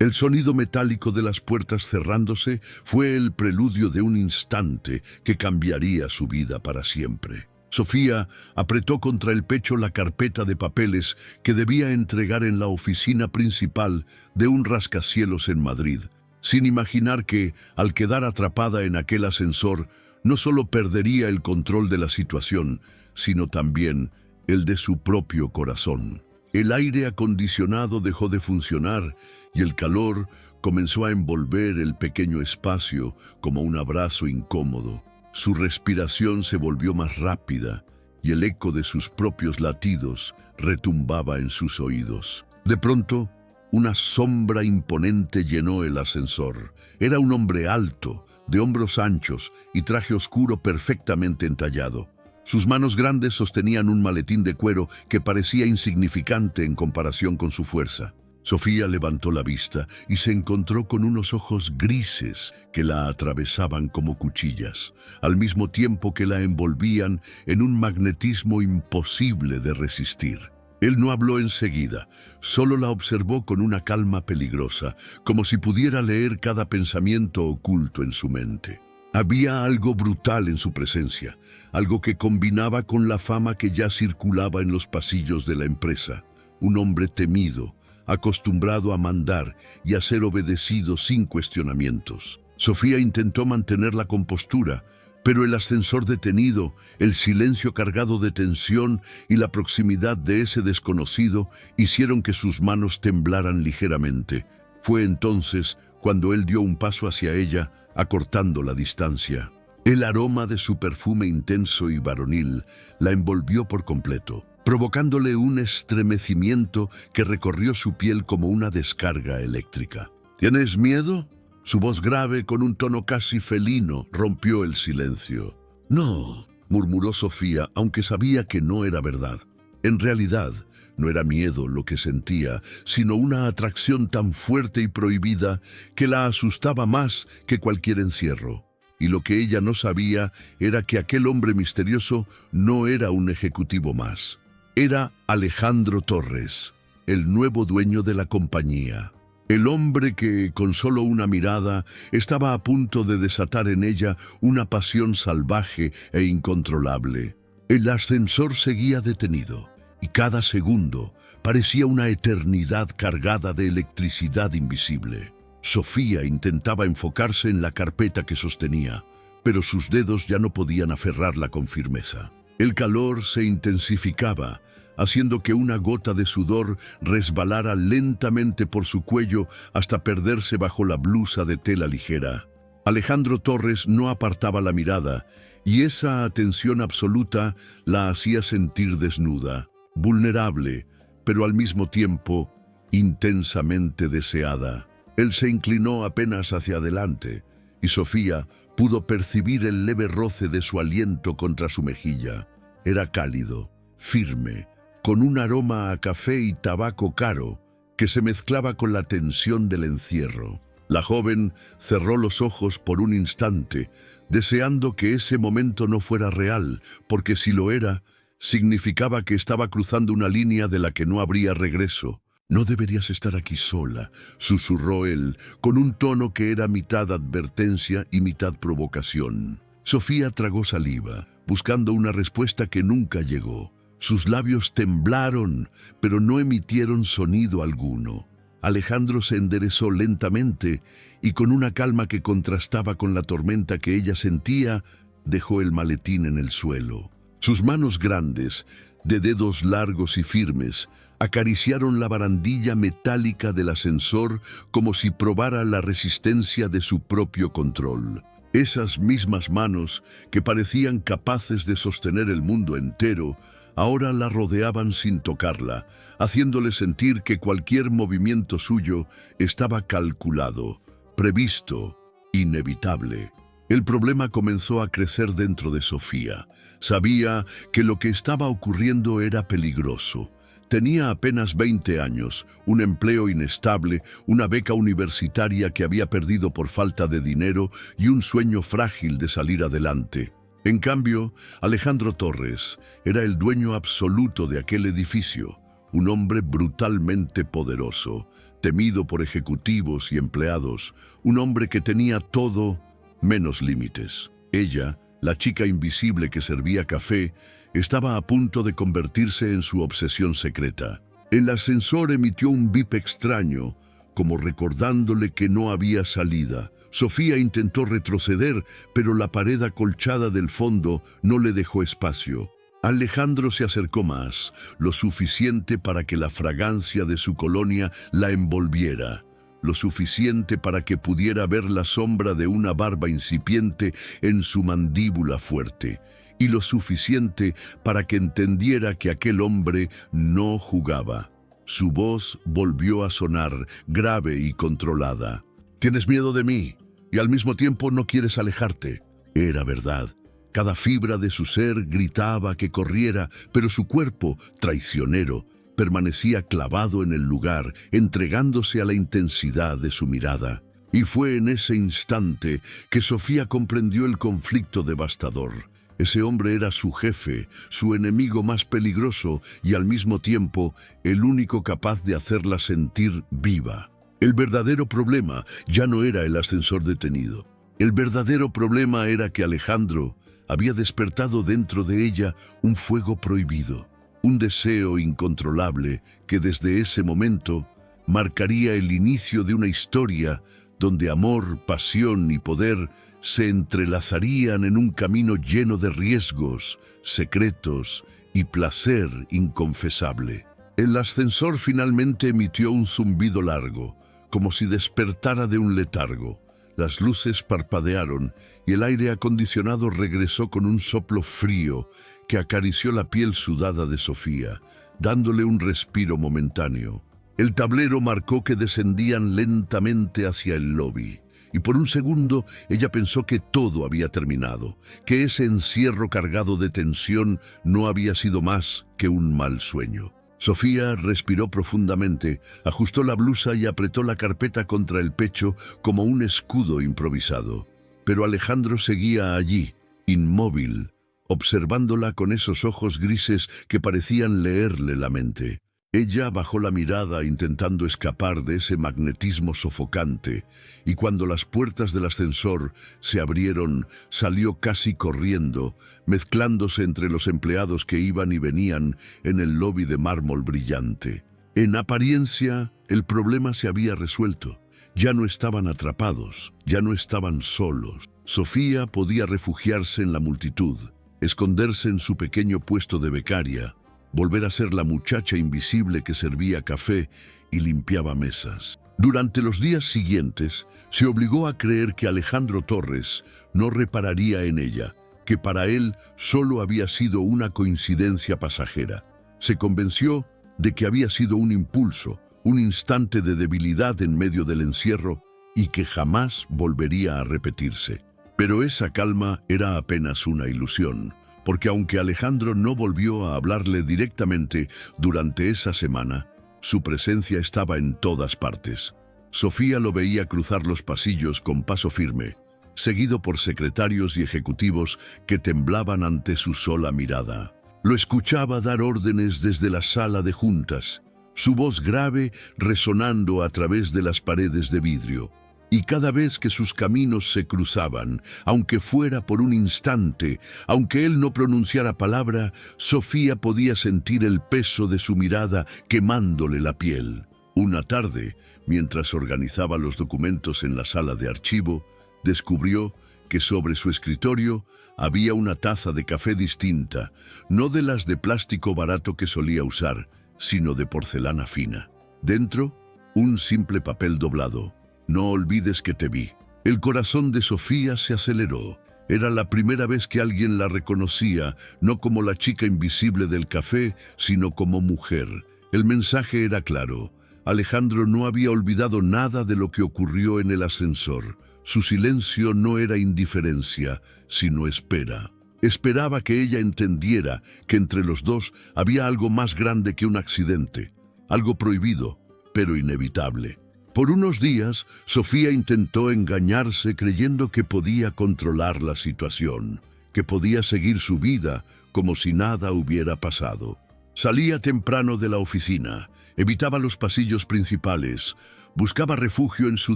El sonido metálico de las puertas cerrándose fue el preludio de un instante que cambiaría su vida para siempre. Sofía apretó contra el pecho la carpeta de papeles que debía entregar en la oficina principal de un rascacielos en Madrid, sin imaginar que, al quedar atrapada en aquel ascensor, no solo perdería el control de la situación, sino también el de su propio corazón. El aire acondicionado dejó de funcionar y el calor comenzó a envolver el pequeño espacio como un abrazo incómodo. Su respiración se volvió más rápida y el eco de sus propios latidos retumbaba en sus oídos. De pronto, una sombra imponente llenó el ascensor. Era un hombre alto, de hombros anchos y traje oscuro perfectamente entallado. Sus manos grandes sostenían un maletín de cuero que parecía insignificante en comparación con su fuerza. Sofía levantó la vista y se encontró con unos ojos grises que la atravesaban como cuchillas, al mismo tiempo que la envolvían en un magnetismo imposible de resistir. Él no habló enseguida, solo la observó con una calma peligrosa, como si pudiera leer cada pensamiento oculto en su mente. Había algo brutal en su presencia, algo que combinaba con la fama que ya circulaba en los pasillos de la empresa. Un hombre temido, acostumbrado a mandar y a ser obedecido sin cuestionamientos. Sofía intentó mantener la compostura, pero el ascensor detenido, el silencio cargado de tensión y la proximidad de ese desconocido hicieron que sus manos temblaran ligeramente. Fue entonces cuando él dio un paso hacia ella, acortando la distancia. El aroma de su perfume intenso y varonil la envolvió por completo, provocándole un estremecimiento que recorrió su piel como una descarga eléctrica. ¿Tienes miedo? Su voz grave, con un tono casi felino, rompió el silencio. No, murmuró Sofía, aunque sabía que no era verdad. En realidad, no era miedo lo que sentía, sino una atracción tan fuerte y prohibida que la asustaba más que cualquier encierro. Y lo que ella no sabía era que aquel hombre misterioso no era un ejecutivo más. Era Alejandro Torres, el nuevo dueño de la compañía. El hombre que, con solo una mirada, estaba a punto de desatar en ella una pasión salvaje e incontrolable. El ascensor seguía detenido, y cada segundo parecía una eternidad cargada de electricidad invisible. Sofía intentaba enfocarse en la carpeta que sostenía, pero sus dedos ya no podían aferrarla con firmeza. El calor se intensificaba, haciendo que una gota de sudor resbalara lentamente por su cuello hasta perderse bajo la blusa de tela ligera. Alejandro Torres no apartaba la mirada, y esa atención absoluta la hacía sentir desnuda, vulnerable, pero al mismo tiempo intensamente deseada. Él se inclinó apenas hacia adelante, y Sofía pudo percibir el leve roce de su aliento contra su mejilla. Era cálido, firme, con un aroma a café y tabaco caro que se mezclaba con la tensión del encierro. La joven cerró los ojos por un instante, deseando que ese momento no fuera real, porque si lo era, significaba que estaba cruzando una línea de la que no habría regreso. «No deberías estar aquí sola», susurró él, con un tono que era mitad advertencia y mitad provocación. Sofía tragó saliva, buscando una respuesta que nunca llegó. Sus labios temblaron, pero no emitieron sonido alguno. Alejandro se enderezó lentamente y con una calma que contrastaba con la tormenta que ella sentía, dejó el maletín en el suelo. Sus manos grandes, de dedos largos y firmes, acariciaron la barandilla metálica del ascensor como si probara la resistencia de su propio control. Esas mismas manos, que parecían capaces de sostener el mundo entero, ahora la rodeaban sin tocarla, haciéndole sentir que cualquier movimiento suyo estaba calculado, previsto, inevitable. El problema comenzó a crecer dentro de Sofía. Sabía que lo que estaba ocurriendo era peligroso. Tenía apenas 20 años, un empleo inestable, una beca universitaria que había perdido por falta de dinero y un sueño frágil de salir adelante. En cambio, Alejandro Torres era el dueño absoluto de aquel edificio, un hombre brutalmente poderoso, temido por ejecutivos y empleados, un hombre que tenía todo menos límites. Ella, la chica invisible que servía café, estaba a punto de convertirse en su obsesión secreta. El ascensor emitió un bip extraño, como recordándole que no había salida. Sofía intentó retroceder, pero la pared acolchada del fondo no le dejó espacio. Alejandro se acercó más, lo suficiente para que la fragancia de su colonia la envolviera, lo suficiente para que pudiera ver la sombra de una barba incipiente en su mandíbula fuerte, y lo suficiente para que entendiera que aquel hombre no jugaba. Su voz volvió a sonar, grave y controlada. «Tienes miedo de mí, y al mismo tiempo no quieres alejarte». Era verdad. Cada fibra de su ser gritaba que corriera, pero su cuerpo, traicionero, permanecía clavado en el lugar, entregándose a la intensidad de su mirada. Y fue en ese instante que Sofía comprendió el conflicto devastador. Ese hombre era su jefe, su enemigo más peligroso y al mismo tiempo el único capaz de hacerla sentir viva. El verdadero problema ya no era el ascensor detenido. El verdadero problema era que Alejandro había despertado dentro de ella un fuego prohibido, un deseo incontrolable que desde ese momento marcaría el inicio de una historia donde amor, pasión y poder se entrelazarían en un camino lleno de riesgos, secretos y placer inconfesable. El ascensor finalmente emitió un zumbido largo, como si despertara de un letargo. Las luces parpadearon y el aire acondicionado regresó con un soplo frío que acarició la piel sudada de Sofía, dándole un respiro momentáneo. El tablero marcó que descendían lentamente hacia el lobby, y por un segundo ella pensó que todo había terminado, que ese encierro cargado de tensión no había sido más que un mal sueño. Sofía respiró profundamente, ajustó la blusa y apretó la carpeta contra el pecho como un escudo improvisado. Pero Alejandro seguía allí, inmóvil, observándola con esos ojos grises que parecían leerle la mente. Ella bajó la mirada intentando escapar de ese magnetismo sofocante, y cuando las puertas del ascensor se abrieron, salió casi corriendo, mezclándose entre los empleados que iban y venían en el lobby de mármol brillante. En apariencia, el problema se había resuelto. Ya no estaban atrapados, ya no estaban solos. Sofía podía refugiarse en la multitud, esconderse en su pequeño puesto de becaria, volver a ser la muchacha invisible que servía café y limpiaba mesas. Durante los días siguientes, se obligó a creer que Alejandro Torres no repararía en ella, que para él solo había sido una coincidencia pasajera. Se convenció de que había sido un impulso, un instante de debilidad en medio del encierro y que jamás volvería a repetirse. Pero esa calma era apenas una ilusión, porque aunque Alejandro no volvió a hablarle directamente durante esa semana, su presencia estaba en todas partes. Sofía lo veía cruzar los pasillos con paso firme, seguido por secretarios y ejecutivos que temblaban ante su sola mirada. Lo escuchaba dar órdenes desde la sala de juntas, su voz grave resonando a través de las paredes de vidrio. Y cada vez que sus caminos se cruzaban, aunque fuera por un instante, aunque él no pronunciara palabra, Sofía podía sentir el peso de su mirada quemándole la piel. Una tarde, mientras organizaba los documentos en la sala de archivo, descubrió que sobre su escritorio había una taza de café distinta, no de las de plástico barato que solía usar, sino de porcelana fina. Dentro, un simple papel doblado. «No olvides que te vi». El corazón de Sofía se aceleró. Era la primera vez que alguien la reconocía, no como la chica invisible del café, sino como mujer. El mensaje era claro. Alejandro no había olvidado nada de lo que ocurrió en el ascensor. Su silencio no era indiferencia, sino espera. Esperaba que ella entendiera que entre los dos había algo más grande que un accidente, algo prohibido, pero inevitable. Por unos días, Sofía intentó engañarse creyendo que podía controlar la situación, que podía seguir su vida como si nada hubiera pasado. Salía temprano de la oficina, Evitaba los pasillos principales, buscaba refugio en su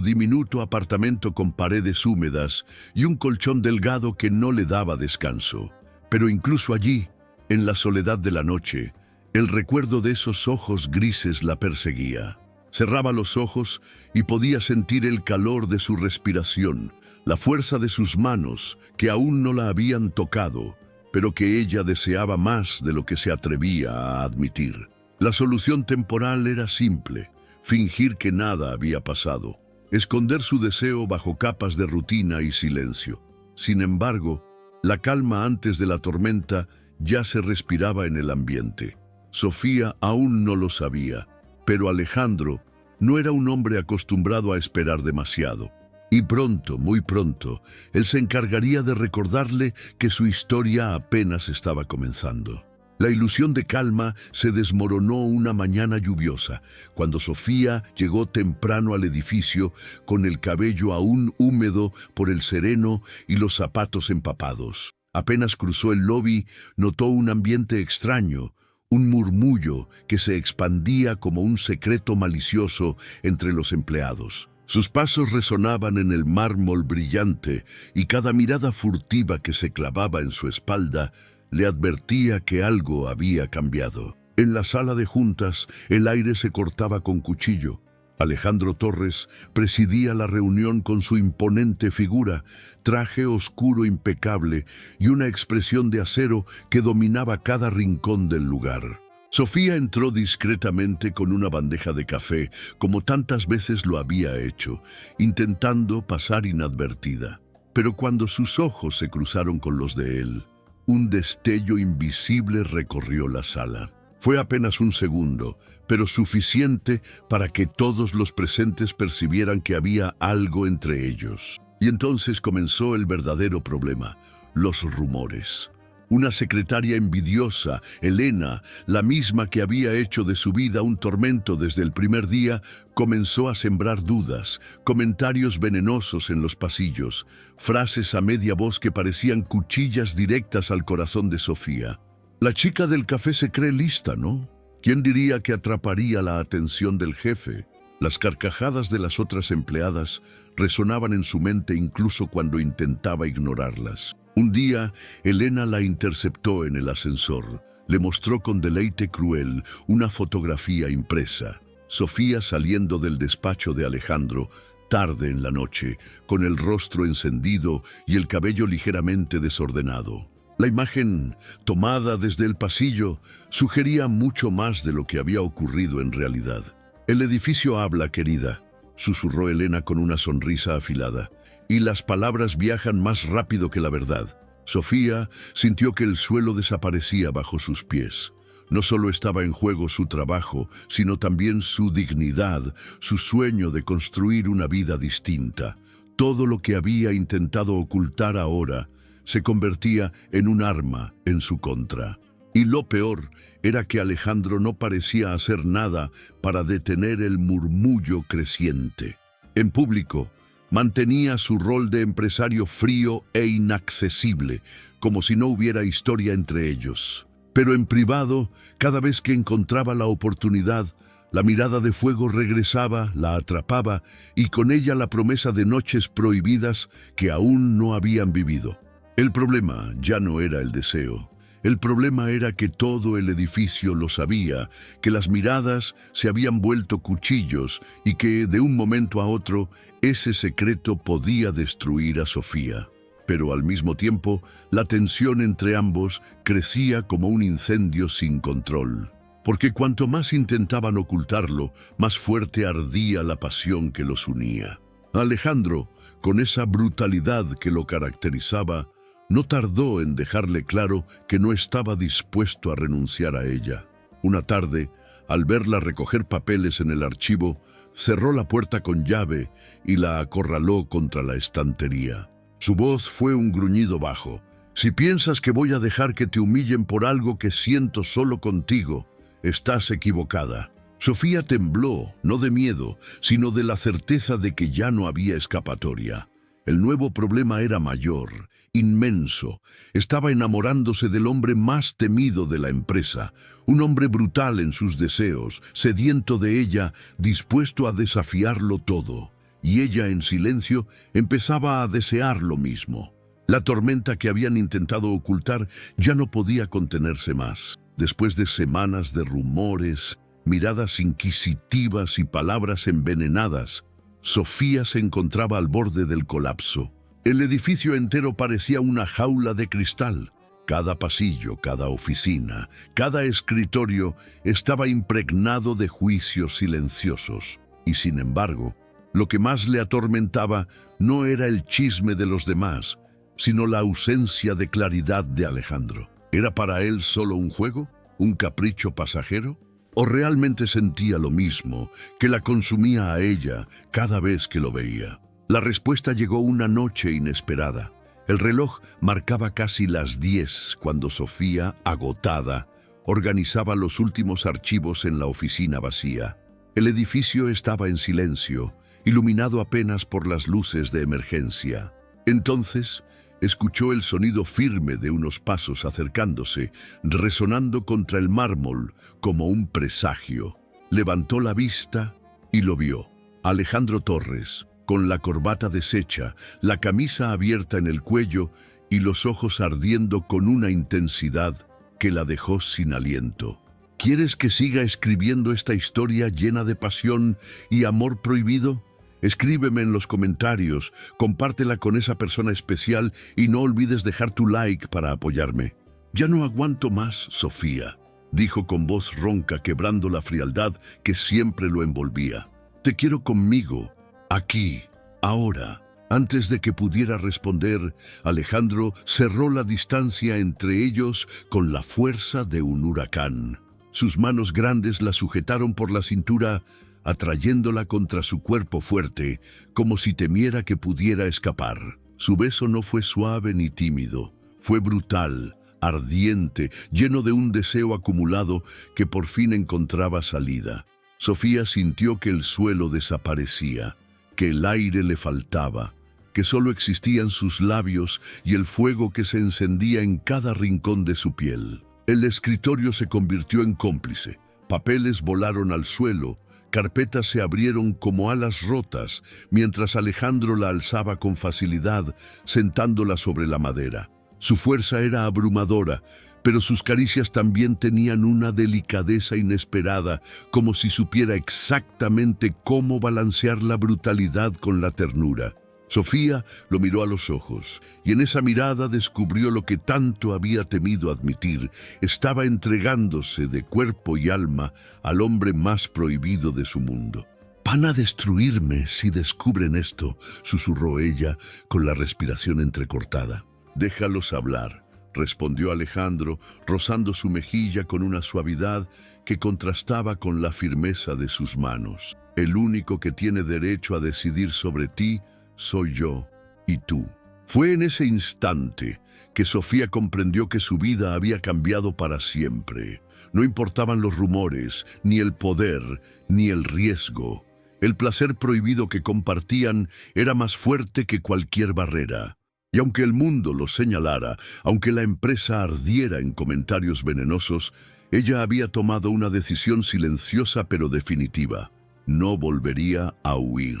diminuto apartamento con paredes húmedas y un colchón delgado que no le daba descanso. Pero incluso allí, en la soledad de la noche, el recuerdo de esos ojos grises la perseguía. Cerraba los ojos y podía sentir el calor de su respiración, la fuerza de sus manos, que aún no la habían tocado, pero que ella deseaba más de lo que se atrevía a admitir. La solución temporal era simple: fingir que nada había pasado, esconder su deseo bajo capas de rutina y silencio. Sin embargo, la calma antes de la tormenta ya se respiraba en el ambiente. Sofía aún no lo sabía, pero Alejandro no era un hombre acostumbrado a esperar demasiado. Y pronto, muy pronto, él se encargaría de recordarle que su historia apenas estaba comenzando. La ilusión de calma se desmoronó una mañana lluviosa, cuando Sofía llegó temprano al edificio con el cabello aún húmedo por el sereno y los zapatos empapados. Apenas cruzó el lobby, notó un ambiente extraño, un murmullo que se expandía como un secreto malicioso entre los empleados. Sus pasos resonaban en el mármol brillante y cada mirada furtiva que se clavaba en su espalda le advertía que algo había cambiado. En la sala de juntas, el aire se cortaba con cuchillo. Alejandro Torres presidía la reunión con su imponente figura, traje oscuro impecable y una expresión de acero que dominaba cada rincón del lugar. Sofía entró discretamente con una bandeja de café, como tantas veces lo había hecho, intentando pasar inadvertida. Pero cuando sus ojos se cruzaron con los de él, un destello invisible recorrió la sala. Fue apenas un segundo, pero suficiente para que todos los presentes percibieran que había algo entre ellos. Y entonces comenzó el verdadero problema: los rumores. Una secretaria envidiosa, Elena, la misma que había hecho de su vida un tormento desde el primer día, comenzó a sembrar dudas, comentarios venenosos en los pasillos, frases a media voz que parecían cuchillas directas al corazón de Sofía. La chica del café se cree lista, ¿no? ¿Quién diría que atraparía la atención del jefe? Las carcajadas de las otras empleadas resonaban en su mente incluso cuando intentaba ignorarlas. Un día, Elena la interceptó en el ascensor. Le mostró con deleite cruel una fotografía impresa. Sofía saliendo del despacho de Alejandro, tarde en la noche, con el rostro encendido y el cabello ligeramente desordenado. La imagen, tomada desde el pasillo, sugería mucho más de lo que había ocurrido en realidad. «El edificio habla, querida», susurró Elena con una sonrisa afilada. «Y las palabras viajan más rápido que la verdad». Sofía sintió que el suelo desaparecía bajo sus pies. No solo estaba en juego su trabajo, sino también su dignidad, su sueño de construir una vida distinta. Todo lo que había intentado ocultar ahora se convertía en un arma en su contra. Y lo peor era que Alejandro no parecía hacer nada para detener el murmullo creciente. En público, mantenía su rol de empresario frío e inaccesible, como si no hubiera historia entre ellos. Pero en privado, cada vez que encontraba la oportunidad, la mirada de fuego regresaba, la atrapaba, y con ella la promesa de noches prohibidas que aún no habían vivido. El problema ya no era el deseo. El problema era que todo el edificio lo sabía, que las miradas se habían vuelto cuchillos y que, de un momento a otro, ese secreto podía destruir a Sofía. Pero al mismo tiempo, la tensión entre ambos crecía como un incendio sin control. Porque cuanto más intentaban ocultarlo, más fuerte ardía la pasión que los unía. Alejandro, con esa brutalidad que lo caracterizaba, no tardó en dejarle claro que no estaba dispuesto a renunciar a ella. Una tarde, al verla recoger papeles en el archivo, cerró la puerta con llave y la acorraló contra la estantería. Su voz fue un gruñido bajo. «Si piensas que voy a dejar que te humillen por algo que siento solo contigo, estás equivocada». Sofía tembló, no de miedo, sino de la certeza de que ya no había escapatoria. El nuevo problema era mayor, inmenso. Estaba enamorándose del hombre más temido de la empresa, un hombre brutal en sus deseos, sediento de ella, dispuesto a desafiarlo todo. Y ella, en silencio, empezaba a desear lo mismo. La tormenta que habían intentado ocultar ya no podía contenerse más. Después de semanas de rumores, miradas inquisitivas y palabras envenenadas, Sofía se encontraba al borde del colapso. El edificio entero parecía una jaula de cristal. Cada pasillo, cada oficina, cada escritorio estaba impregnado de juicios silenciosos. Y sin embargo, lo que más le atormentaba no era el chisme de los demás, sino la ausencia de claridad de Alejandro. ¿Era para él solo un juego? ¿Un capricho pasajero? ¿O realmente sentía lo mismo, que la consumía a ella cada vez que lo veía? La respuesta llegó una noche inesperada. El reloj marcaba casi las 10 cuando Sofía, agotada, organizaba los últimos archivos en la oficina vacía. El edificio estaba en silencio, iluminado apenas por las luces de emergencia. Entonces, escuchó el sonido firme de unos pasos acercándose, resonando contra el mármol como un presagio. Levantó la vista y lo vio. Alejandro Torres, con la corbata deshecha, la camisa abierta en el cuello y los ojos ardiendo con una intensidad que la dejó sin aliento. ¿Quieres que siga escribiendo esta historia llena de pasión y amor prohibido? Escríbeme en los comentarios, compártela con esa persona especial y no olvides dejar tu like para apoyarme. Ya no aguanto más, Sofía, dijo con voz ronca, quebrando la frialdad que siempre lo envolvía. Te quiero conmigo, aquí, ahora. Antes de que pudiera responder, Alejandro cerró la distancia entre ellos con la fuerza de un huracán. Sus manos grandes la sujetaron por la cintura, atrayéndola contra su cuerpo fuerte, como si temiera que pudiera escapar. Su beso no fue suave ni tímido, fue brutal, ardiente, lleno de un deseo acumulado que por fin encontraba salida. Sofía sintió que el suelo desaparecía, que el aire le faltaba, que solo existían sus labios y el fuego que se encendía en cada rincón de su piel. El escritorio se convirtió en cómplice. Papeles volaron al suelo, carpetas se abrieron como alas rotas, mientras Alejandro la alzaba con facilidad, sentándola sobre la madera. Su fuerza era abrumadora, pero sus caricias también tenían una delicadeza inesperada, como si supiera exactamente cómo balancear la brutalidad con la ternura. Sofía lo miró a los ojos, y en esa mirada descubrió lo que tanto había temido admitir. Estaba entregándose de cuerpo y alma al hombre más prohibido de su mundo. «Van a destruirme si descubren esto», susurró ella con la respiración entrecortada. «Déjalos hablar», respondió Alejandro, rozando su mejilla con una suavidad que contrastaba con la firmeza de sus manos. «El único que tiene derecho a decidir sobre ti soy yo y tú». Fue en ese instante que Sofía comprendió que su vida había cambiado para siempre. No importaban los rumores, ni el poder, ni el riesgo. El placer prohibido que compartían era más fuerte que cualquier barrera. Y aunque el mundo los señalara, aunque la empresa ardiera en comentarios venenosos, ella había tomado una decisión silenciosa pero definitiva. No volvería a huir.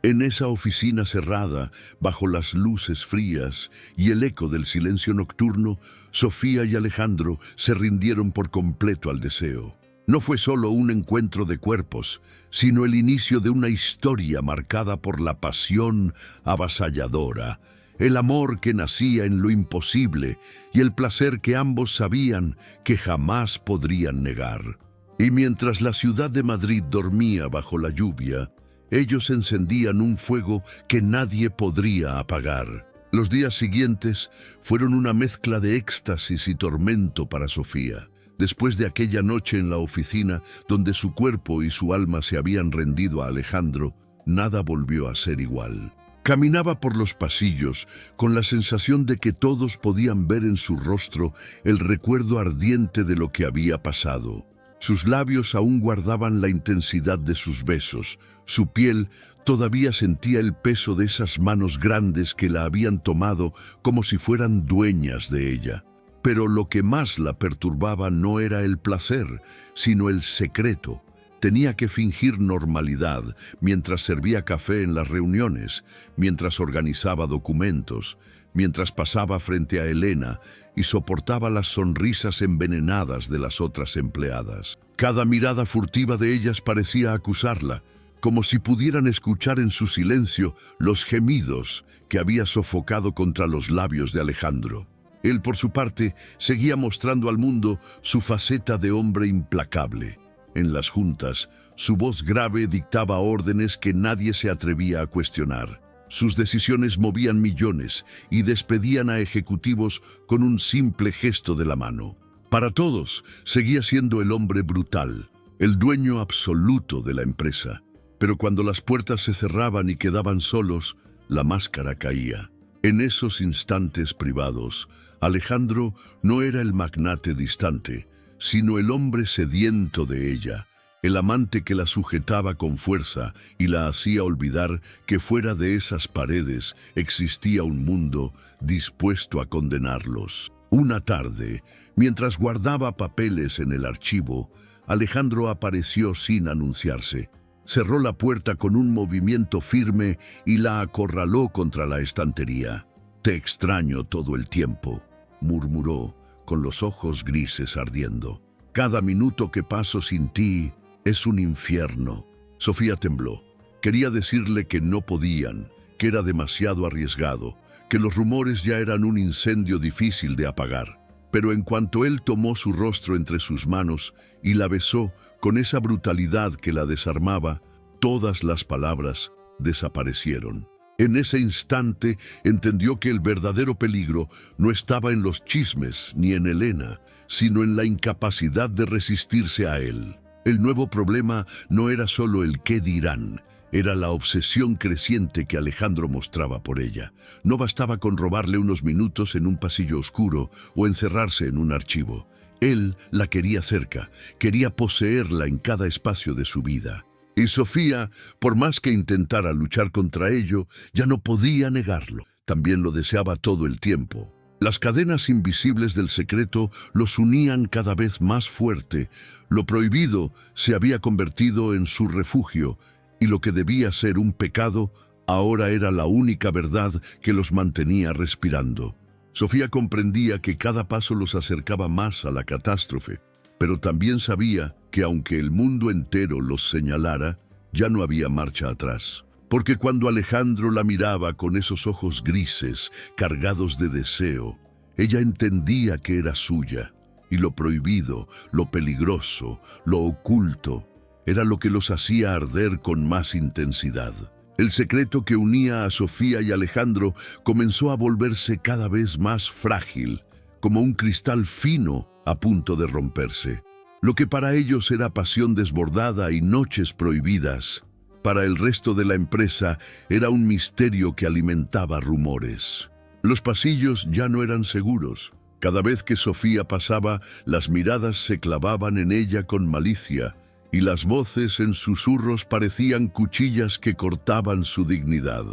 En esa oficina cerrada, bajo las luces frías y el eco del silencio nocturno, Sofía y Alejandro se rindieron por completo al deseo. No fue solo un encuentro de cuerpos, sino el inicio de una historia marcada por la pasión avasalladora, el amor que nacía en lo imposible y el placer que ambos sabían que jamás podrían negar. Y mientras la ciudad de Madrid dormía bajo la lluvia, ellos encendían un fuego que nadie podría apagar. Los días siguientes fueron una mezcla de éxtasis y tormento para Sofía. Después de aquella noche en la oficina, donde su cuerpo y su alma se habían rendido a Alejandro, nada volvió a ser igual. Caminaba por los pasillos con la sensación de que todos podían ver en su rostro el recuerdo ardiente de lo que había pasado. Sus labios aún guardaban la intensidad de sus besos, su piel Todavía sentía el peso de esas manos grandes que la habían tomado como si fueran dueñas de ella. Pero lo que más la perturbaba no era el placer, sino el secreto. Tenía que fingir normalidad mientras servía café en las reuniones, mientras organizaba documentos, mientras pasaba frente a Elena y soportaba las sonrisas envenenadas de las otras empleadas. Cada mirada furtiva de ellas parecía acusarla, como si pudieran escuchar en su silencio los gemidos que había sofocado contra los labios de Alejandro. Él, por su parte, seguía mostrando al mundo su faceta de hombre implacable. En las juntas, su voz grave dictaba órdenes que nadie se atrevía a cuestionar. Sus decisiones movían millones y despedían a ejecutivos con un simple gesto de la mano. Para todos, seguía siendo el hombre brutal, el dueño absoluto de la empresa. Pero cuando las puertas se cerraban y quedaban solos, la máscara caía. En esos instantes privados, Alejandro no era el magnate distante, sino el hombre sediento de ella, el amante que la sujetaba con fuerza y la hacía olvidar que fuera de esas paredes existía un mundo dispuesto a condenarlos. Una tarde, mientras guardaba papeles en el archivo, Alejandro apareció sin anunciarse. Cerró la puerta con un movimiento firme y la acorraló contra la estantería. «Te extraño todo el tiempo», murmuró, con los ojos grises ardiendo. «Cada minuto que paso sin ti es un infierno». Sofía tembló. Quería decirle que no podían, que era demasiado arriesgado, que los rumores ya eran un incendio difícil de apagar. Pero en cuanto él tomó su rostro entre sus manos y la besó con esa brutalidad que la desarmaba, todas las palabras desaparecieron. En ese instante entendió que el verdadero peligro no estaba en los chismes ni en Elena, sino en la incapacidad de resistirse a él. El nuevo problema no era solo el qué dirán, era la obsesión creciente que Alejandro mostraba por ella. No bastaba con robarle unos minutos en un pasillo oscuro o encerrarse en un archivo. Él la quería cerca, quería poseerla en cada espacio de su vida. Y Sofía, por más que intentara luchar contra ello, ya no podía negarlo. También lo deseaba todo el tiempo. Las cadenas invisibles del secreto los unían cada vez más fuerte. Lo prohibido se había convertido en su refugio, y lo que debía ser un pecado ahora era la única verdad que los mantenía respirando. Sofía comprendía que cada paso los acercaba más a la catástrofe, pero también sabía que aunque el mundo entero los señalara, ya no había marcha atrás. Porque cuando Alejandro la miraba con esos ojos grises, cargados de deseo, ella entendía que era suya, y lo prohibido, lo peligroso, lo oculto, era lo que los hacía arder con más intensidad. El secreto que unía a Sofía y Alejandro comenzó a volverse cada vez más frágil, como un cristal fino a punto de romperse. Lo que para ellos era pasión desbordada y noches prohibidas, para el resto de la empresa era un misterio que alimentaba rumores. Los pasillos ya no eran seguros. Cada vez que Sofía pasaba, las miradas se clavaban en ella con malicia, y las voces en susurros parecían cuchillas que cortaban su dignidad.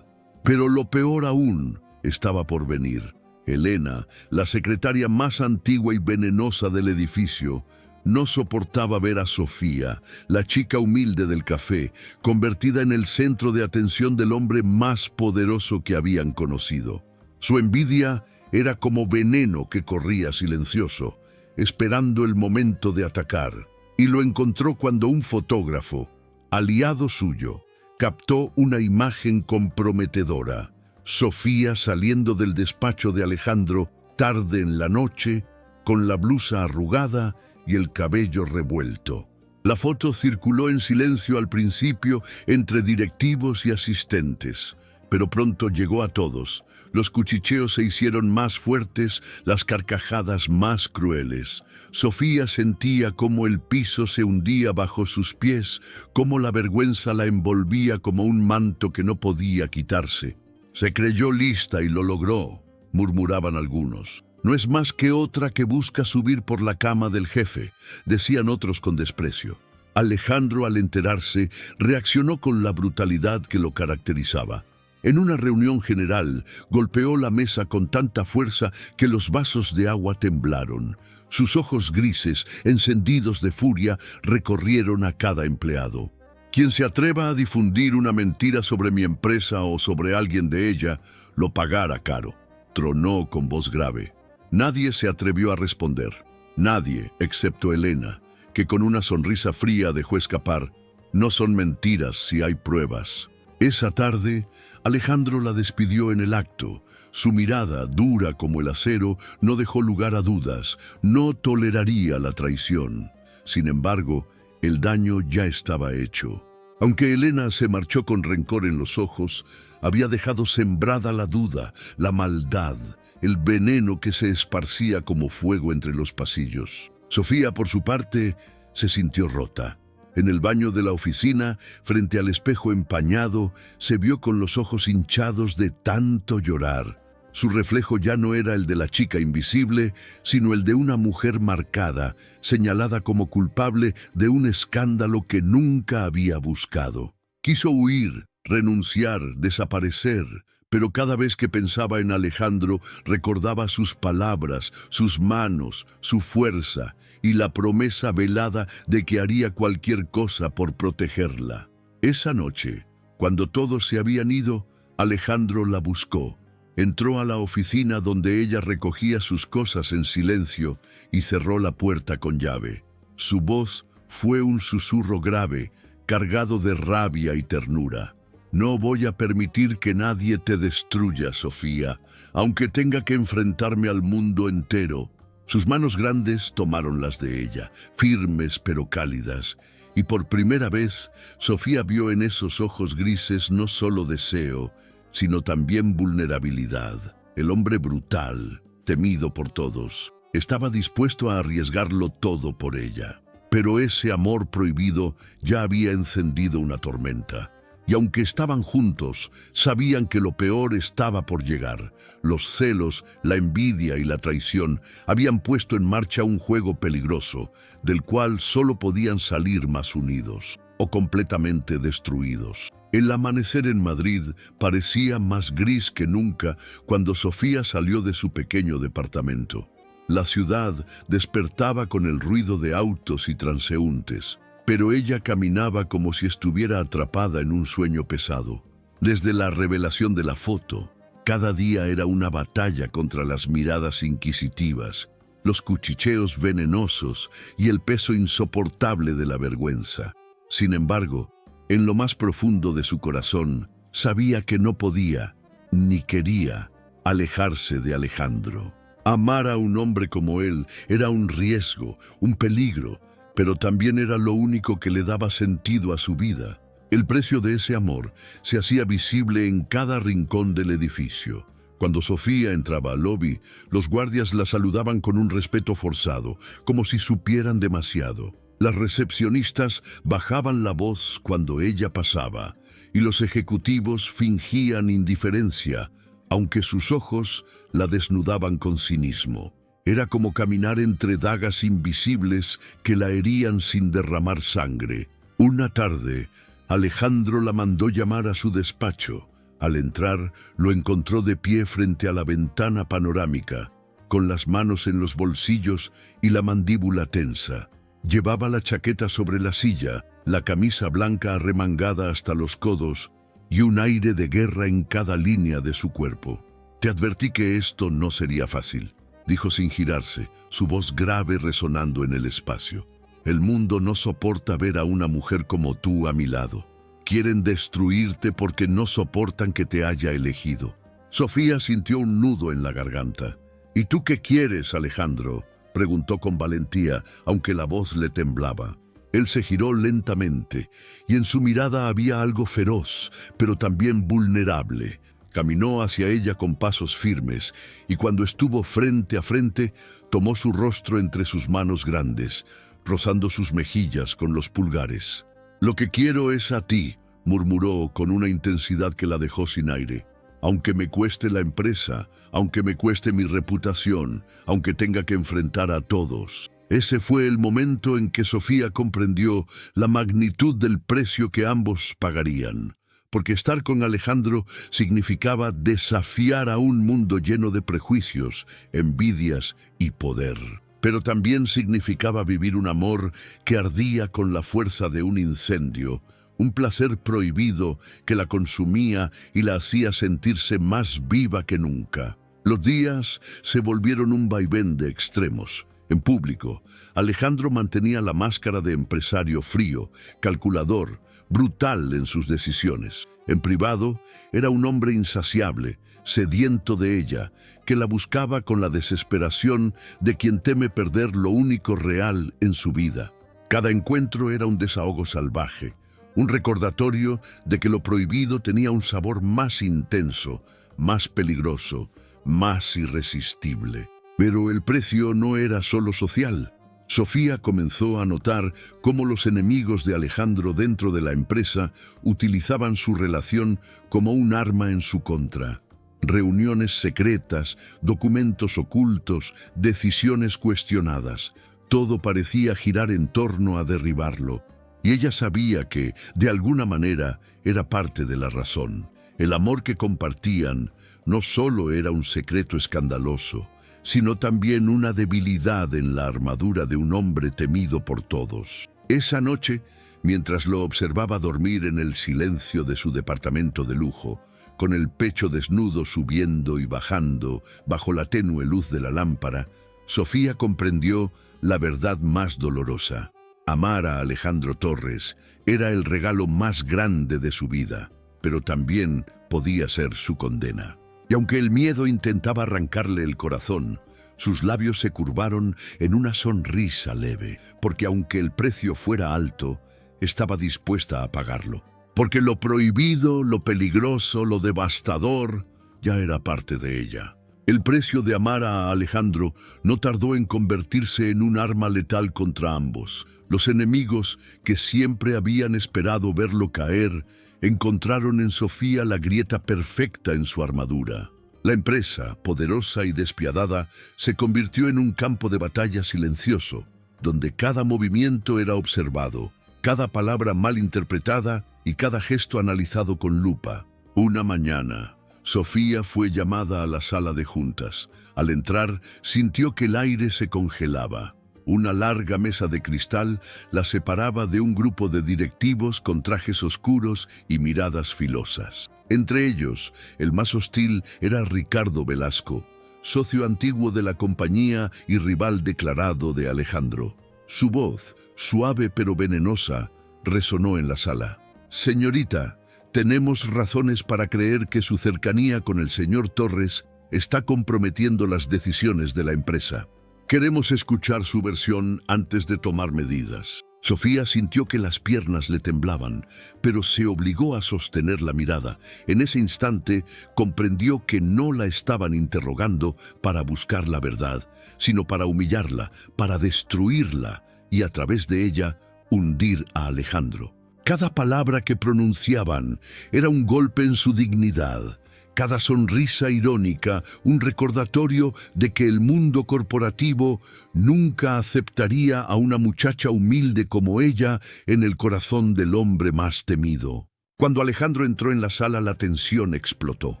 Pero lo peor aún estaba por venir. Elena, la secretaria más antigua y venenosa del edificio, no soportaba ver a Sofía, la chica humilde del café, convertida en el centro de atención del hombre más poderoso que habían conocido. Su envidia era como veneno que corría silencioso, esperando el momento de atacar. Y lo encontró cuando un fotógrafo, aliado suyo, captó una imagen comprometedora. Sofía saliendo del despacho de Alejandro tarde en la noche, con la blusa arrugada y el cabello revuelto. La foto circuló en silencio al principio entre directivos y asistentes, pero pronto llegó a todos. Los cuchicheos se hicieron más fuertes, las carcajadas más crueles. Sofía sentía cómo el piso se hundía bajo sus pies, cómo la vergüenza la envolvía como un manto que no podía quitarse. «Se creyó lista y lo logró», murmuraban algunos. «No es más que otra que busca subir por la cama del jefe», decían otros con desprecio. Alejandro, al enterarse, reaccionó con la brutalidad que lo caracterizaba. En una reunión general, golpeó la mesa con tanta fuerza que los vasos de agua temblaron. Sus ojos grises, encendidos de furia, recorrieron a cada empleado. Quien se atreva a difundir una mentira sobre mi empresa o sobre alguien de ella, lo pagará caro, tronó con voz grave. Nadie se atrevió a responder. Nadie, excepto Elena, que con una sonrisa fría dejó escapar: no son mentiras si hay pruebas. Esa tarde, Alejandro la despidió en el acto. Su mirada, dura como el acero, no dejó lugar a dudas. No toleraría la traición. Sin embargo, el daño ya estaba hecho. Aunque Elena se marchó con rencor en los ojos, había dejado sembrada la duda, la maldad, el veneno que se esparcía como fuego entre los pasillos. Sofía, por su parte, se sintió rota. En el baño de la oficina, frente al espejo empañado, se vio con los ojos hinchados de tanto llorar. Su reflejo ya no era el de la chica invisible, sino el de una mujer marcada, señalada como culpable de un escándalo que nunca había buscado. Quiso huir, renunciar, desaparecer, pero cada vez que pensaba en Alejandro, recordaba sus palabras, sus manos, su fuerza y la promesa velada de que haría cualquier cosa por protegerla. Esa noche, cuando todos se habían ido, Alejandro la buscó. Entró a la oficina donde ella recogía sus cosas en silencio y cerró la puerta con llave. Su voz fue un susurro grave, cargado de rabia y ternura. No voy a permitir que nadie te destruya, Sofía, aunque tenga que enfrentarme al mundo entero. Sus manos grandes tomaron las de ella, firmes pero cálidas, y por primera vez Sofía vio en esos ojos grises no solo deseo, sino también vulnerabilidad. El hombre brutal, temido por todos, estaba dispuesto a arriesgarlo todo por ella. Pero ese amor prohibido ya había encendido una tormenta. Y aunque estaban juntos, sabían que lo peor estaba por llegar. Los celos, la envidia y la traición habían puesto en marcha un juego peligroso, del cual solo podían salir más unidos o completamente destruidos. El amanecer en Madrid parecía más gris que nunca cuando Sofía salió de su pequeño departamento. La ciudad despertaba con el ruido de autos y transeúntes, pero ella caminaba como si estuviera atrapada en un sueño pesado. Desde la revelación de la foto, cada día era una batalla contra las miradas inquisitivas, los cuchicheos venenosos y el peso insoportable de la vergüenza. Sin embargo, en lo más profundo de su corazón, sabía que no podía, ni quería, alejarse de Alejandro. Amar a un hombre como él era un riesgo, un peligro, pero también era lo único que le daba sentido a su vida. El precio de ese amor se hacía visible en cada rincón del edificio. Cuando Sofía entraba al lobby, los guardias la saludaban con un respeto forzado, como si supieran demasiado. Las recepcionistas bajaban la voz cuando ella pasaba, y los ejecutivos fingían indiferencia, aunque sus ojos la desnudaban con cinismo. Era como caminar entre dagas invisibles que la herían sin derramar sangre. Una tarde, Alejandro la mandó llamar a su despacho. Al entrar, lo encontró de pie frente a la ventana panorámica, con las manos en los bolsillos y la mandíbula tensa. Llevaba la chaqueta sobre la silla, la camisa blanca arremangada hasta los codos y un aire de guerra en cada línea de su cuerpo. «Te advertí que esto no sería fácil», dijo sin girarse, su voz grave resonando en el espacio. «El mundo no soporta ver a una mujer como tú a mi lado. Quieren destruirte porque no soportan que te haya elegido». Sofía sintió un nudo en la garganta. «¿Y tú qué quieres, Alejandro?», preguntó con valentía, aunque la voz le temblaba. Él se giró lentamente, y en su mirada había algo feroz, pero también vulnerable. Caminó hacia ella con pasos firmes, y cuando estuvo frente a frente, tomó su rostro entre sus manos grandes, rozando sus mejillas con los pulgares. «Lo que quiero es a ti», murmuró con una intensidad que la dejó sin aire. «Aunque me cueste la empresa, aunque me cueste mi reputación, aunque tenga que enfrentar a todos». Ese fue el momento en que Sofía comprendió la magnitud del precio que ambos pagarían, porque estar con Alejandro significaba desafiar a un mundo lleno de prejuicios, envidias y poder. Pero también significaba vivir un amor que ardía con la fuerza de un incendio, un placer prohibido que la consumía y la hacía sentirse más viva que nunca. Los días se volvieron un vaivén de extremos. En público, Alejandro mantenía la máscara de empresario frío, calculador, brutal en sus decisiones. En privado, era un hombre insaciable, sediento de ella, que la buscaba con la desesperación de quien teme perder lo único real en su vida. Cada encuentro era un desahogo salvaje, un recordatorio de que lo prohibido tenía un sabor más intenso, más peligroso, más irresistible. Pero el precio no era solo social. Sofía comenzó a notar cómo los enemigos de Alejandro dentro de la empresa utilizaban su relación como un arma en su contra. Reuniones secretas, documentos ocultos, decisiones cuestionadas. Todo parecía girar en torno a derribarlo. Y ella sabía que, de alguna manera, era parte de la razón. El amor que compartían no solo era un secreto escandaloso, sino también una debilidad en la armadura de un hombre temido por todos. Esa noche, mientras lo observaba dormir en el silencio de su departamento de lujo, con el pecho desnudo subiendo y bajando bajo la tenue luz de la lámpara, Sofía comprendió la verdad más dolorosa. Amar a Alejandro Torres era el regalo más grande de su vida, pero también podía ser su condena. Y aunque el miedo intentaba arrancarle el corazón, sus labios se curvaron en una sonrisa leve, porque aunque el precio fuera alto, estaba dispuesta a pagarlo. Porque lo prohibido, lo peligroso, lo devastador, ya era parte de ella. El precio de amar a Alejandro no tardó en convertirse en un arma letal contra ambos. Los enemigos que siempre habían esperado verlo caer encontraron en Sofía la grieta perfecta en su armadura. La empresa, poderosa y despiadada, se convirtió en un campo de batalla silencioso, donde cada movimiento era observado, cada palabra mal interpretada y cada gesto analizado con lupa. Una mañana, Sofía fue llamada a la sala de juntas. Al entrar, sintió que el aire se congelaba. Una larga mesa de cristal la separaba de un grupo de directivos con trajes oscuros y miradas filosas. Entre ellos, el más hostil era Ricardo Velasco, socio antiguo de la compañía y rival declarado de Alejandro. Su voz, suave pero venenosa, resonó en la sala. «Señorita, tenemos razones para creer que su cercanía con el señor Torres está comprometiendo las decisiones de la empresa. Queremos escuchar su versión antes de tomar medidas». Sofía sintió que las piernas le temblaban, pero se obligó a sostener la mirada. En ese instante comprendió que no la estaban interrogando para buscar la verdad, sino para humillarla, para destruirla y a través de ella hundir a Alejandro. Cada palabra que pronunciaban era un golpe en su dignidad. Cada sonrisa irónica, un recordatorio de que el mundo corporativo nunca aceptaría a una muchacha humilde como ella en el corazón del hombre más temido. Cuando Alejandro entró en la sala, la tensión explotó.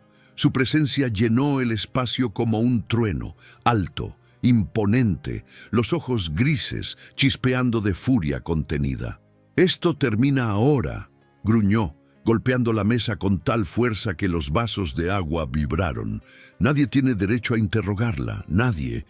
Su presencia llenó el espacio como un trueno, alto, imponente, los ojos grises chispeando de furia contenida. «Esto termina ahora», gruñó, golpeando la mesa con tal fuerza que los vasos de agua vibraron. «Nadie tiene derecho a interrogarla, nadie».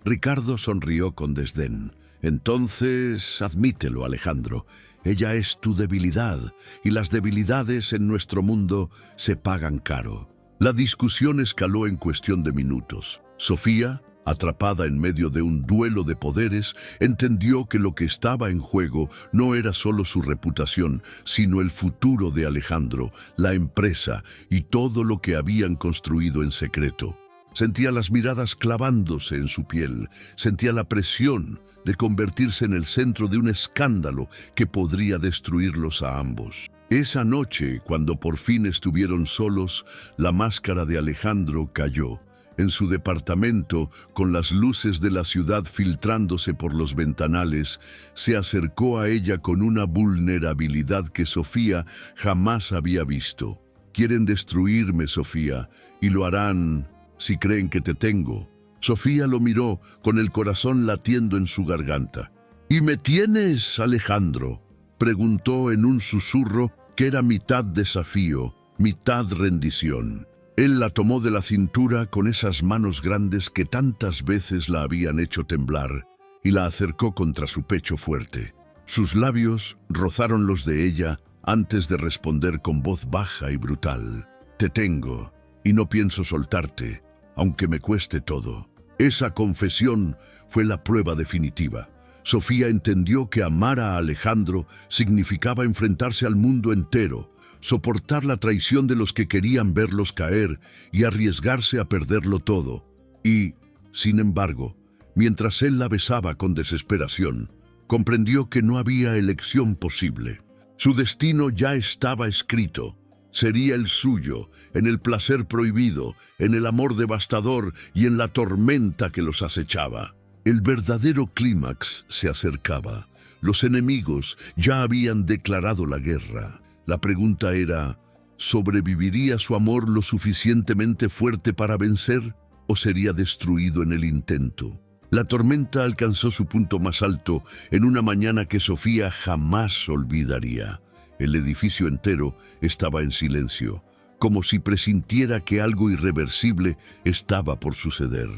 Ricardo sonrió con desdén. «Entonces, admítelo, Alejandro. Ella es tu debilidad, y las debilidades en nuestro mundo se pagan caro». La discusión escaló en cuestión de minutos. Sofía, atrapada en medio de un duelo de poderes, entendió que lo que estaba en juego no era solo su reputación, sino el futuro de Alejandro, la empresa y todo lo que habían construido en secreto. Sentía las miradas clavándose en su piel, sentía la presión de convertirse en el centro de un escándalo que podría destruirlos a ambos. Esa noche, cuando por fin estuvieron solos, la máscara de Alejandro cayó, En su departamento, con las luces de la ciudad filtrándose por los ventanales, se acercó a ella con una vulnerabilidad que Sofía jamás había visto. «Quieren destruirme, Sofía, y lo harán si creen que te tengo». Sofía lo miró con el corazón latiendo en su garganta. «¿Y me tienes, Alejandro?», preguntó en un susurro que era mitad desafío, mitad rendición. Él la tomó de la cintura con esas manos grandes que tantas veces la habían hecho temblar y la acercó contra su pecho fuerte. Sus labios rozaron los de ella antes de responder con voz baja y brutal. «Te tengo y no pienso soltarte, aunque me cueste todo». Esa confesión fue la prueba definitiva. Sofía entendió que amar a Alejandro significaba enfrentarse al mundo entero, soportar la traición de los que querían verlos caer y arriesgarse a perderlo todo. Y, sin embargo, mientras él la besaba con desesperación, comprendió que no había elección posible. Su destino ya estaba escrito. Sería el suyo, en el placer prohibido, en el amor devastador y en la tormenta que los acechaba. El verdadero clímax se acercaba. Los enemigos ya habían declarado la guerra. La pregunta era, ¿sobreviviría su amor lo suficientemente fuerte para vencer o sería destruido en el intento? La tormenta alcanzó su punto más alto en una mañana que Sofía jamás olvidaría. El edificio entero estaba en silencio, como si presintiera que algo irreversible estaba por suceder.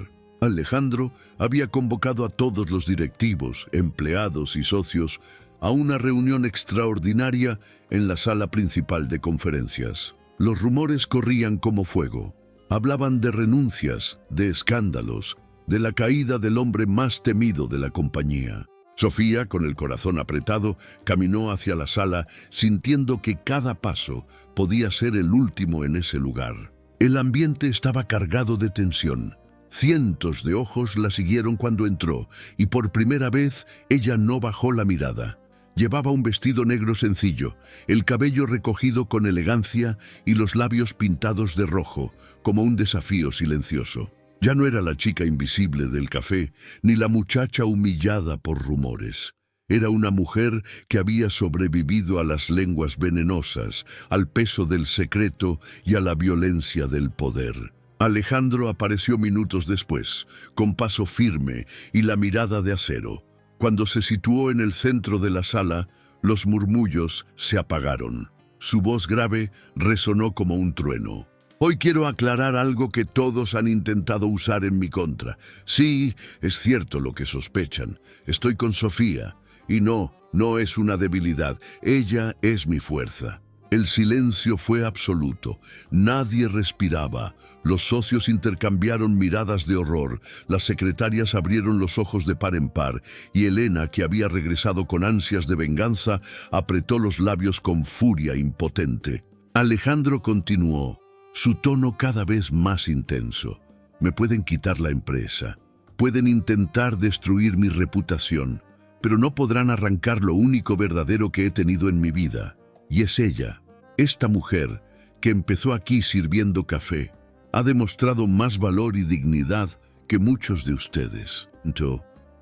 Alejandro había convocado a todos los directivos, empleados y socios a una reunión extraordinaria en la sala principal de conferencias. Los rumores corrían como fuego. Hablaban de renuncias, de escándalos, de la caída del hombre más temido de la compañía. Sofía, con el corazón apretado, caminó hacia la sala, sintiendo que cada paso podía ser el último en ese lugar. El ambiente estaba cargado de tensión. Cientos de ojos la siguieron cuando entró, y por primera vez ella no bajó la mirada. Llevaba un vestido negro sencillo, el cabello recogido con elegancia y los labios pintados de rojo, como un desafío silencioso. Ya no era la chica invisible del café, ni la muchacha humillada por rumores. Era una mujer que había sobrevivido a las lenguas venenosas, al peso del secreto y a la violencia del poder. Alejandro apareció minutos después, con paso firme y la mirada de acero. Cuando se situó en el centro de la sala, los murmullos se apagaron. Su voz grave resonó como un trueno. «Hoy quiero aclarar algo que todos han intentado usar en mi contra. Sí, es cierto lo que sospechan. Estoy con Sofía. Y no es una debilidad. Ella es mi fuerza». El silencio fue absoluto. Nadie respiraba. Los socios intercambiaron miradas de horror. Las secretarias abrieron los ojos de par en par, y Elena, que había regresado con ansias de venganza, apretó los labios con furia impotente. Alejandro continuó, su tono cada vez más intenso. «Me pueden quitar la empresa. Pueden intentar destruir mi reputación, pero no podrán arrancar lo único verdadero que he tenido en mi vida. Y es ella, esta mujer, que empezó aquí sirviendo café. Ha demostrado más valor y dignidad que muchos de ustedes.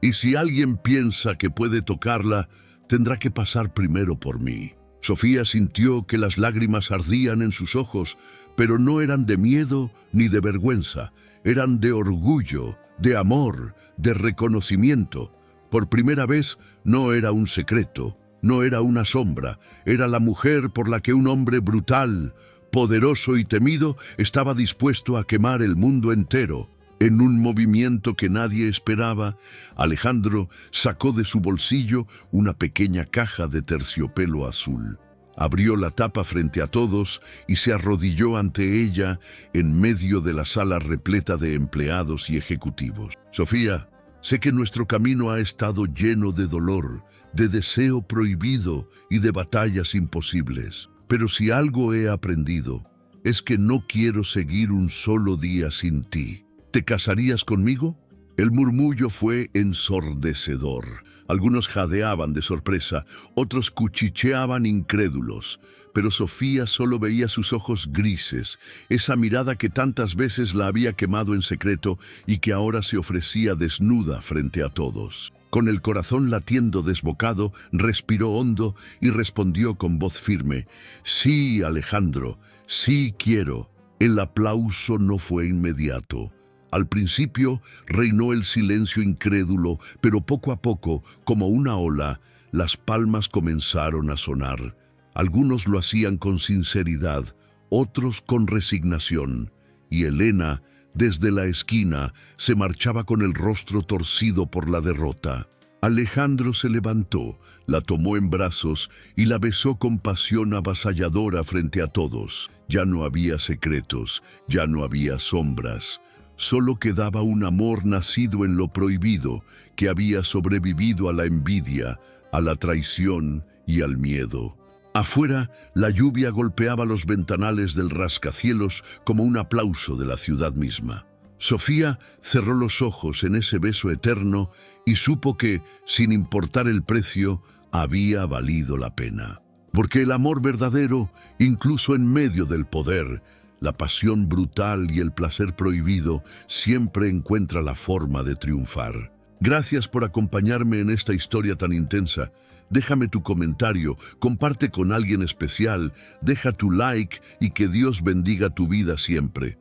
Y si alguien piensa que puede tocarla, tendrá que pasar primero por mí». Sofía sintió que las lágrimas ardían en sus ojos, pero no eran de miedo ni de vergüenza. Eran de orgullo, de amor, de reconocimiento. Por primera vez no era un secreto. No era una sombra, era la mujer por la que un hombre brutal, poderoso y temido estaba dispuesto a quemar el mundo entero. En un movimiento que nadie esperaba, Alejandro sacó de su bolsillo una pequeña caja de terciopelo azul. Abrió la tapa frente a todos y se arrodilló ante ella en medio de la sala repleta de empleados y ejecutivos. «Sofía, sé que nuestro camino ha estado lleno de dolor, de deseo prohibido y de batallas imposibles. Pero si algo he aprendido, es que no quiero seguir un solo día sin ti. ¿Te casarías conmigo?». El murmullo fue ensordecedor. Algunos jadeaban de sorpresa, otros cuchicheaban incrédulos. Pero Sofía solo veía sus ojos grises, esa mirada que tantas veces la había quemado en secreto y que ahora se ofrecía desnuda frente a todos. Con el corazón latiendo desbocado, respiró hondo y respondió con voz firme: «Sí, Alejandro, sí quiero». El aplauso no fue inmediato. Al principio reinó el silencio incrédulo, pero poco a poco, como una ola, las palmas comenzaron a sonar. Algunos lo hacían con sinceridad, otros con resignación, y Elena, desde la esquina, se marchaba con el rostro torcido por la derrota. Alejandro se levantó, la tomó en brazos y la besó con pasión avasalladora frente a todos. Ya no había secretos, ya no había sombras. Solo quedaba un amor nacido en lo prohibido, que había sobrevivido a la envidia, a la traición y al miedo. Afuera, la lluvia golpeaba los ventanales del rascacielos como un aplauso de la ciudad misma. Sofía cerró los ojos en ese beso eterno y supo que, sin importar el precio, había valido la pena. Porque el amor verdadero, incluso en medio del poder, la pasión brutal y el placer prohibido, siempre encuentra la forma de triunfar. Gracias por acompañarme en esta historia tan intensa. Déjame tu comentario, comparte con alguien especial, deja tu like y que Dios bendiga tu vida siempre.